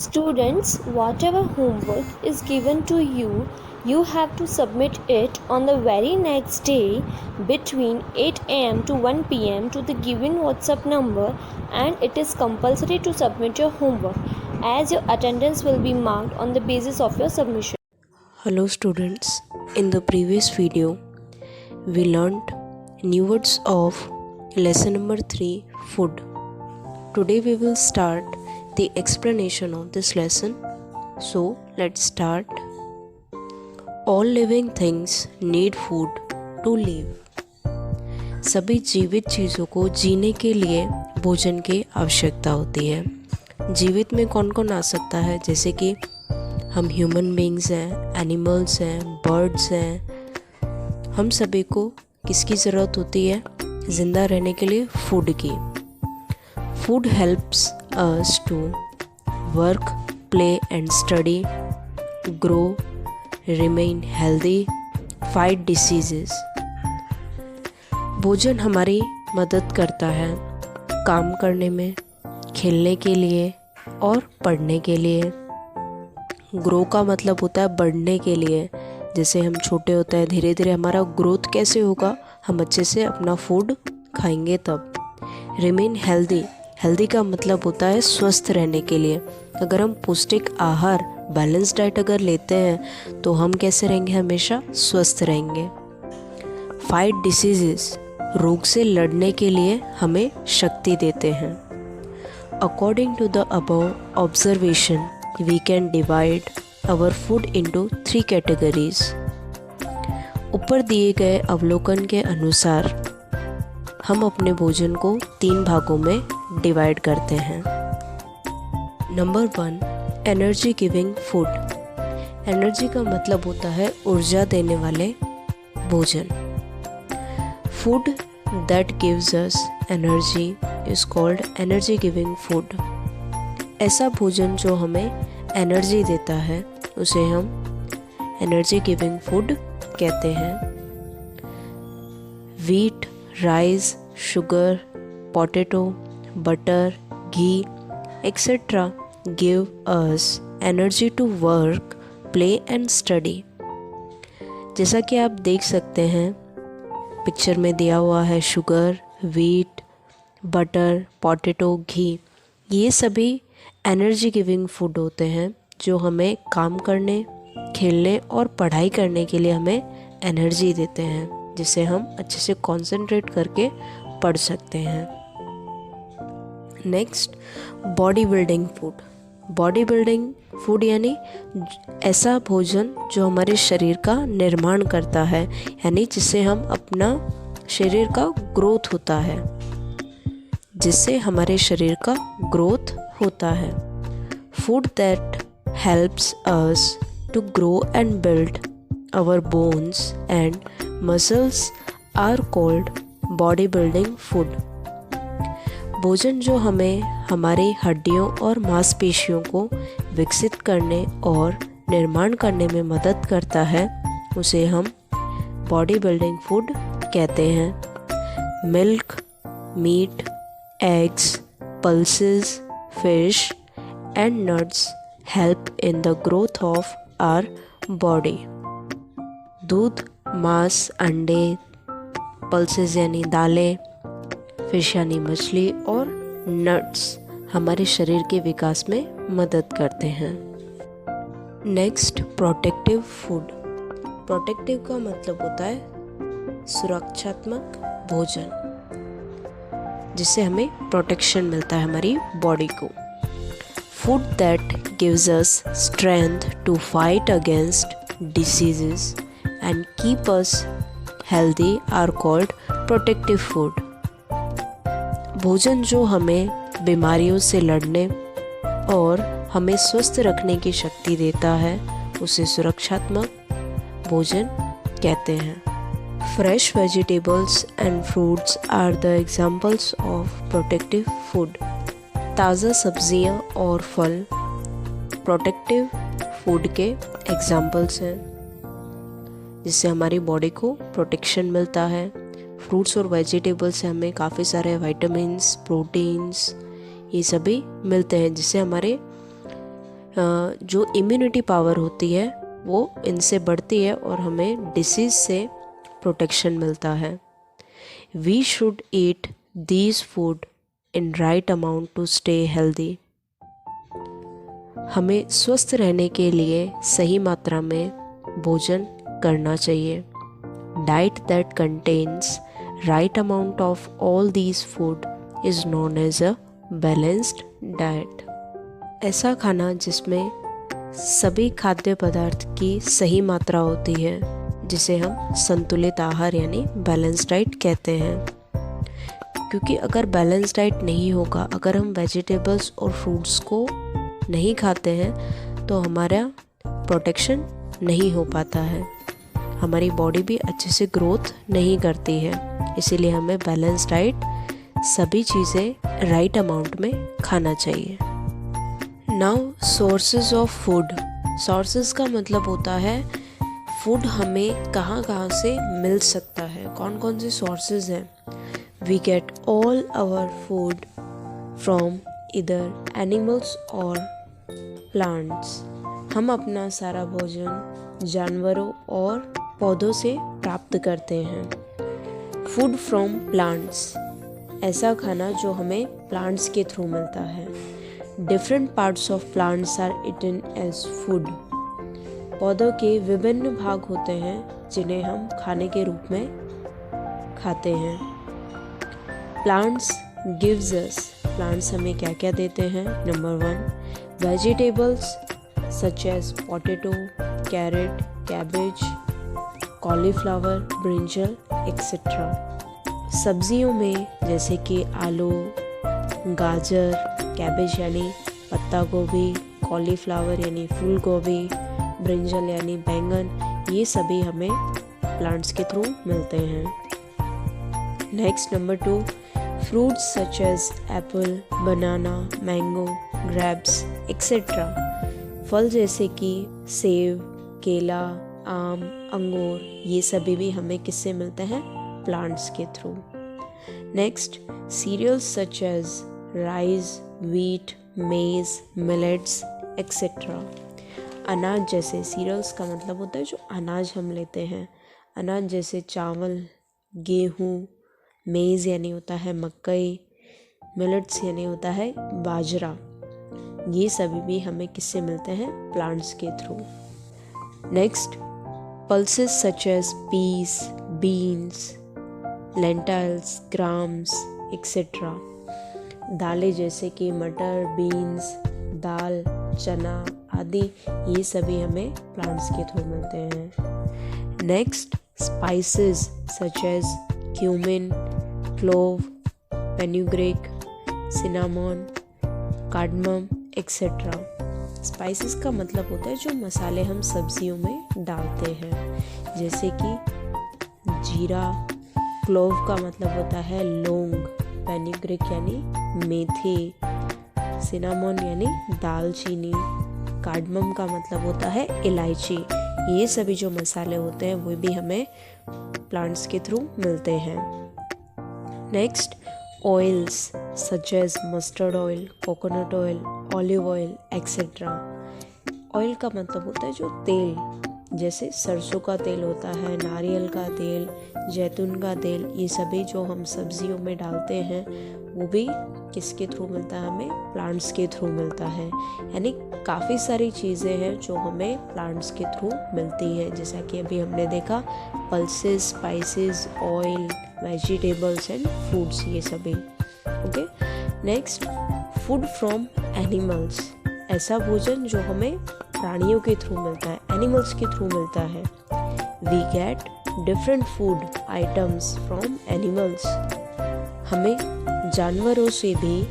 Students, whatever homework is given to you, you have to submit it on the very next day between 8 am to 1 pm to the given WhatsApp number, and it is compulsory to submit your homework as your attendance will be marked on the basis of your submission. Hello students, in the previous video we learned new words of lesson number 3, food. Today we will start the explanation of this lesson. So let's start. All living things need food to live. सभी जीवित चीज़ों को जीने के लिए भोजन की आवश्यकता होती है। जीवित में कौन कौन आ सकता है, जैसे कि हम ह्यूमन बींग्स हैं, एनिमल्स हैं, बर्ड्स हैं। हम सभी को किसकी ज़रूरत होती है ज़िंदा रहने के लिए? फूड की। Food helps us to work, play and study, grow, remain healthy, fight diseases. भोजन हमारी मदद करता है काम करने में, खेलने के लिए और पढ़ने के लिए। ग्रो का मतलब होता है बढ़ने के लिए। जैसे हम छोटे होते हैं, धीरे धीरे हमारा ग्रोथ कैसे होगा? हम अच्छे से अपना फूड खाएंगे तब। रिमेन हेल्दी, हेल्दी का मतलब होता है स्वस्थ रहने के लिए। अगर हम पौष्टिक आहार, बैलेंस डाइट अगर लेते हैं तो हम कैसे रहेंगे? हमेशा स्वस्थ रहेंगे। फाइट डिसीजेस, रोग से लड़ने के लिए हमें शक्ति देते हैं। According to the above observation we can divide our food into 3 categories. ऊपर दिए गए अवलोकन के अनुसार हम अपने भोजन को 3 भागों में डिवाइड करते हैं। Number 1, energy giving food. Energy का मतलब होता है ऊर्जा देने वाले भोजन। Food that gives us energy is called energy giving food. ऐसा भोजन जो हमें एनर्जी देता है उसे हम एनर्जी गिविंग फूड कहते हैं। Wheat, rice, sugar, potato, butter, ghee etcetera give us energy to work, play and study. जैसा कि आप देख सकते हैं पिक्चर में दिया हुआ है, शुगर, व्हीट, बटर, पोटैटो, घी, ये सभी एनर्जी गिविंग फूड होते हैं जो हमें काम करने, खेलने और पढ़ाई करने के लिए हमें एनर्जी देते हैं, जिससे हम अच्छे से कंसंट्रेट करके पढ़ सकते हैं। Next, body building food. Body building food यानी ऐसा भोजन जो हमारे शरीर का निर्माण करता है, यानी जिससे हम अपना शरीर का ग्रोथ होता है, जिससे हमारे शरीर का ग्रोथ होता है। Food that helps us to grow and build our bones and muscles are called body building food. भोजन जो हमें हमारी हड्डियों और मांसपेशियों को विकसित करने और निर्माण करने में मदद करता है, उसे हम बॉडी बिल्डिंग फूड कहते हैं। Milk, meat, eggs, pulses, fish and nuts help in the growth of our body. दूध, मांस, अंडे, पल्सेस यानी दालें, फिश यानी मछली और नट्स हमारे शरीर के विकास में मदद करते हैं। Next, protective food. प्रोटेक्टिव का मतलब होता है सुरक्षात्मक भोजन, जिससे हमें प्रोटेक्शन मिलता है हमारी बॉडी को। Food that gives us strength to fight against diseases and keep us healthy are called protective food. भोजन जो हमें बीमारियों से लड़ने और हमें स्वस्थ रखने की शक्ति देता है, उसे सुरक्षात्मक भोजन कहते हैं। Fresh vegetables and fruits are the examples of protective food. ताज़ा सब्जियां और फल प्रोटेक्टिव फूड के एग्जाम्पल्स हैं, जिससे हमारी बॉडी को प्रोटेक्शन मिलता है। फ्रूट्स और वेजिटेबल्स से हमें काफ़ी सारे विटामिन्स, प्रोटीन्स, ये सभी मिलते हैं, जिससे हमारे जो इम्यूनिटी पावर होती है वो इनसे बढ़ती है और हमें डिसीज़ से प्रोटेक्शन मिलता है। We should eat these food in right amount to stay healthy. हमें स्वस्थ रहने के लिए सही मात्रा में भोजन करना चाहिए। Diet that contains right amount of all these food is known as a balanced diet. ऐसा खाना जिसमें सभी खाद्य पदार्थ की सही मात्रा होती है जिसे हम संतुलित आहार यानी बैलेंस डाइट कहते हैं। क्योंकि अगर बैलेंस डाइट नहीं होगा, अगर हम वेजिटेबल्स और फ्रूट्स को नहीं खाते हैं तो हमारा प्रोटेक्शन नहीं हो पाता है, हमारी बॉडी भी अच्छे से ग्रोथ नहीं करती है। इसीलिए हमें बैलेंस डाइट सभी चीज़ें राइट अमाउंट में खाना चाहिए। Now sources of food. Sources का मतलब होता है फूड हमें कहाँ कहाँ से मिल सकता है, कौन कौन से सोर्सेज हैं। We get all our food from either animals और प्लांट्स। हम अपना सारा भोजन जानवरों और पौधों से प्राप्त करते हैं। फूड फ्रॉम प्लांट्स, ऐसा खाना जो हमें प्लांट्स के थ्रू मिलता है। Different parts of plants are eaten as food. पौधों के विभिन्न भाग होते हैं जिन्हें हम खाने के रूप में खाते हैं। प्लांट्स गिव्स अस, प्लांट्स हमें क्या क्या देते हैं। Number 1, vegetables such as potato, carrot, cabbage, cauliflower, brinjal etcetera. सब्जियों में जैसे कि आलू, गाजर, कैबेज यानी पत्ता गोभी, कॉलीफ्लावर यानी फूल गोभी, ब्रिंजल यानी बैंगन, ये सभी हमें प्लांट्स के थ्रू मिलते हैं। Next number 2, fruits such as apple, banana, mango, grapes etcetera. फल जैसे कि सेब, केला, आम, अंगूर, ये सभी भी हमें किससे मिलते हैं, प्लांट्स के through. Next, cereals such as rice, wheat, maize, millets etcetera. अनाज जैसे, सीरियल्स का मतलब होता है जो अनाज हम लेते हैं, अनाज जैसे चावल, गेहूँ, मेज़ यानी होता है मकई, मिलेट्स यानी होता है बाजरा, ये सभी भी हमें किससे मिलते हैं, प्लांट्स के through. Next, pulses such as peas, beans, lentils, grams etcetera. दालें जैसे कि मटर, बीन्स, दाल, चना आदि, ये सभी हमें प्लांट्स के थ्रू मिलते हैं। Next, spices such as cumin, clove, fenugreek, cinnamon, cardamom etcetera. Spices का मतलब होता है जो मसाले हम सब्जियों में डालते हैं, जैसे कि जीरा। क्लोव का मतलब होता है लौंग, फेनुग्रीक यानी मेथी, सिनामन यानी दालचीनी, कार्डमम का मतलब होता है इलायची। ये सभी जो मसाले होते हैं वो भी हमें प्लांट्स के थ्रू मिलते हैं। Next, oils such as mustard oil, coconut oil, olive oil etcetera. Oil का मतलब होता है जो तेल, जैसे सरसों का तेल होता है, नारियल का तेल, जैतून का तेल, ये सभी जो हम सब्जियों में डालते हैं वो भी किसके थ्रू मिलता है, हमें प्लांट्स के थ्रू मिलता है। यानी काफ़ी सारी चीज़ें हैं जो हमें प्लांट्स के थ्रू मिलती हैं, जैसा कि अभी हमने देखा, pulses, spices, oil, vegetables and fruits, ये सभी। Okay. Next, food from animals, ऐसा भोजन जो हमें प्राणियों के थ्रू मिलता है, एनिमल्स के थ्रू मिलता है। We get different food items from animals. हमें जानवरों से भी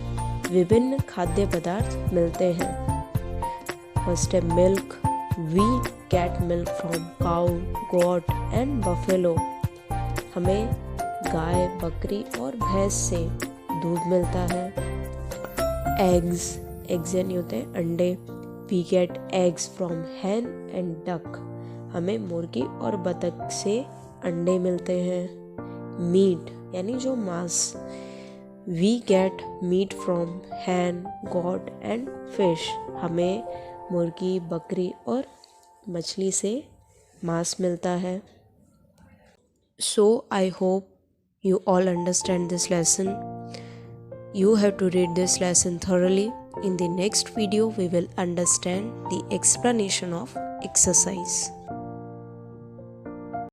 विभिन्न खाद्य पदार्थ मिलते हैं। फर्स्ट है milk. We get milk from cow, goat and buffalo. हमें गाय, बकरी और भैंस से दूध मिलता है। एग्स, एग्स यानी होते हैं अंडे। We get eggs from hen and duck. हमें मुर्गी और बतख से अंडे मिलते हैं। मीट यानी जो मांस, we get meat from hen, goat and fish. हमें मुर्गी, बकरी और मछली से मांस मिलता है। So I hope you all understand this lesson. You have to read this lesson thoroughly. In the next video, we will understand the explanation of exercise.